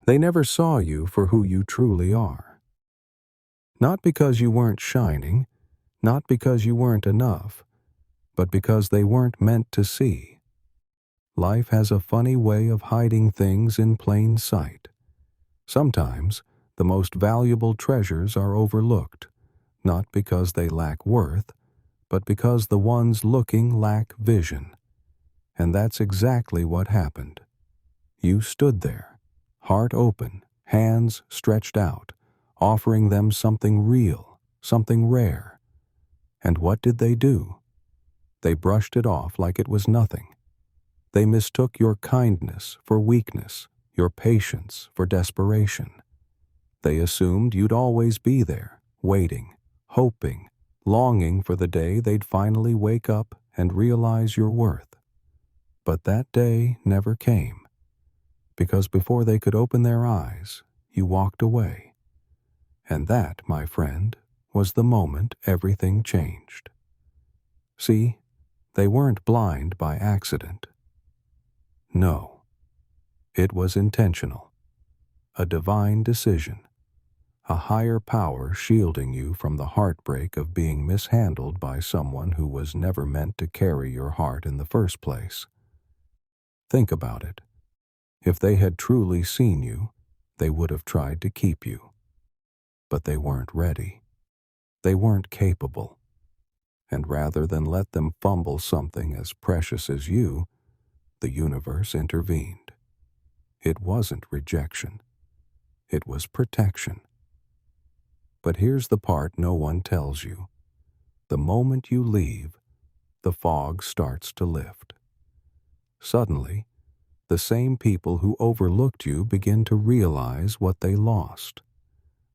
They never saw you for who you truly are. Not because you weren't shining, not because you weren't enough, but because they weren't meant to see. Life has a funny way of hiding things in plain sight. Sometimes, the most valuable treasures are overlooked, not because they lack worth, but because the ones looking lack vision. And that's exactly what happened. You stood there, heart open, hands stretched out, offering them something real, something rare. And what did they do? They brushed it off like it was nothing. They mistook your kindness for weakness, your patience for desperation. They assumed you'd always be there, waiting, hoping, longing for the day they'd finally wake up and realize your worth. But that day never came, because before they could open their eyes, you walked away. And that, my friend, was the moment everything changed. See, they weren't blind by accident. No, it was intentional, a divine decision, a higher power shielding you from the heartbreak of being mishandled by someone who was never meant to carry your heart in the first place. Think about it. If they had truly seen you, they would have tried to keep you. But they weren't ready. They weren't capable. And rather than let them fumble something as precious as you, the universe intervened. It wasn't rejection. It was protection. But here's the part no one tells you. The moment you leave, the fog starts to lift. Suddenly, the same people who overlooked you begin to realize what they lost.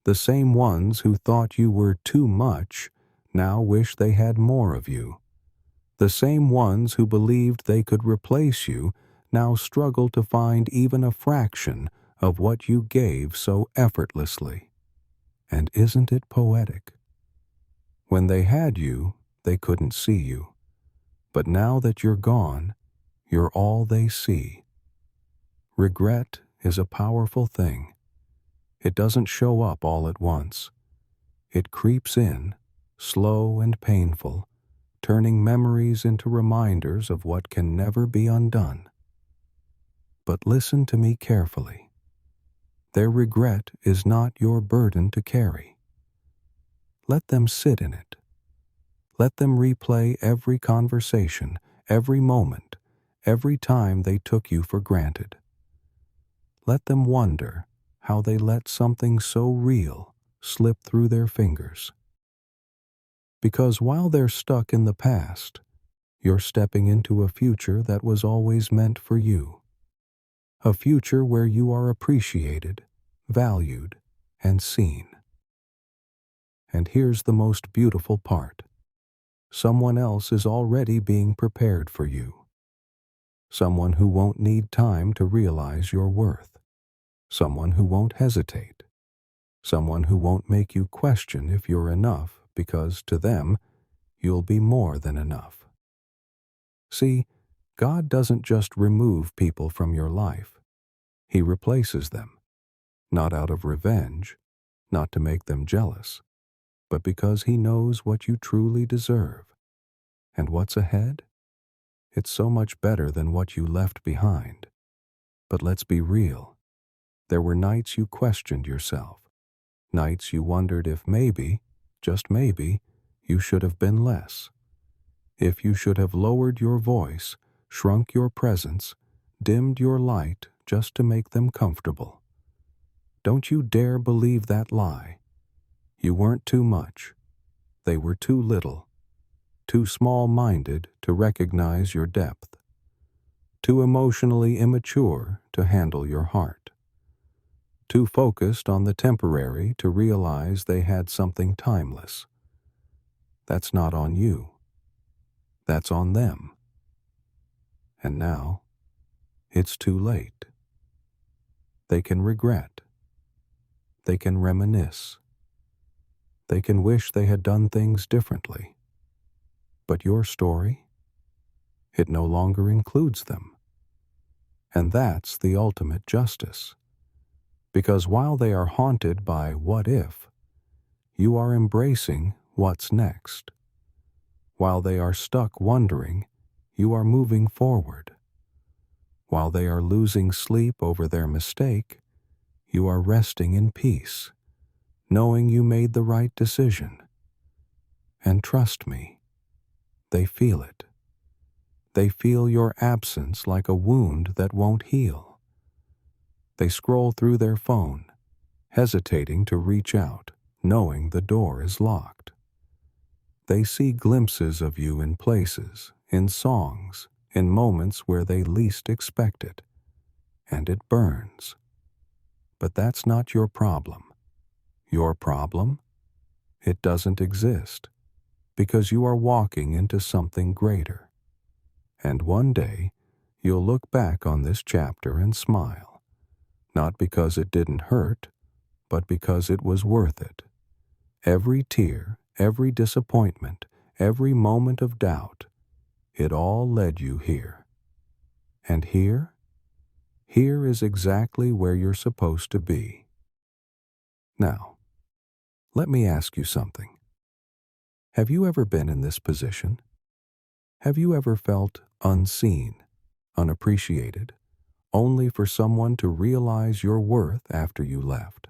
The same ones who thought you were too much now wish they had more of you. The same ones who believed they could replace you now struggle to find even a fraction of what you gave so effortlessly. And isn't it poetic? When they had you, they couldn't see you. But now that you're gone, you're all they see. Regret is a powerful thing. It doesn't show up all at once. It creeps in, slow and painful, turning memories into reminders of what can never be undone. But listen to me carefully. Their regret is not your burden to carry. Let them sit in it. Let them replay every conversation, every moment, every time they took you for granted. Let them wonder how they let something so real slip through their fingers. Because while they're stuck in the past, you're stepping into a future that was always meant for you. A future where you are appreciated, valued, and seen. And here's the most beautiful part. Someone else is already being prepared for you. Someone who won't need time to realize your worth. Someone who won't hesitate. Someone who won't make you question if you're enough because, to them, you'll be more than enough. See, God doesn't just remove people from your life. He replaces them, not out of revenge, not to make them jealous, but because He knows what you truly deserve. And what's ahead? It's so much better than what you left behind. But let's be real. There were nights you questioned yourself, nights you wondered if maybe, just maybe, you should have been less. If you should have lowered your voice, shrunk your presence, dimmed your light just to make them comfortable. Don't you dare believe that lie. You weren't too much. They were too little, too small-minded to recognize your depth, too emotionally immature to handle your heart, too focused on the temporary to realize they had something timeless. That's not on you. That's on them. And now, it's too late. They can regret. They can reminisce. They can wish they had done things differently. But your story? It no longer includes them. And that's the ultimate justice. Because while they are haunted by what if, you are embracing what's next. While they are stuck wondering, you are moving forward. While they are losing sleep over their mistake, you are resting in peace, knowing you made the right decision. And trust me, they feel it. They feel your absence like a wound that won't heal. They scroll through their phone, hesitating to reach out, knowing the door is locked. They see glimpses of you in places, in songs, in moments where they least expect it, and it burns. But that's not your problem. Your problem? It doesn't exist, because you are walking into something greater. And one day, you'll look back on this chapter and smile, not because it didn't hurt, but because it was worth it. Every tear, every disappointment, every moment of doubt, it all led you here. And here is exactly where you're supposed to be. Now, let me ask you something. Have you ever been in this position? Have you ever felt unseen, unappreciated, only for someone to realize your worth after you left?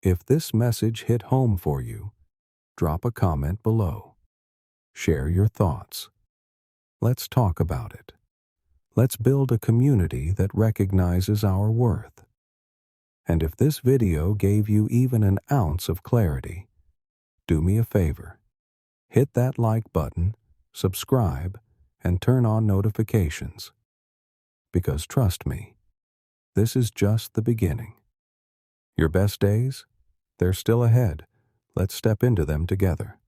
If this message hit home for you, drop a comment below. Share your thoughts. Let's talk about it. Let's build a community that recognizes our worth. And if this video gave you even an ounce of clarity, do me a favor. Hit that like button, subscribe, and turn on notifications. Because trust me, this is just the beginning. Your best days? They're still ahead. Let's step into them together.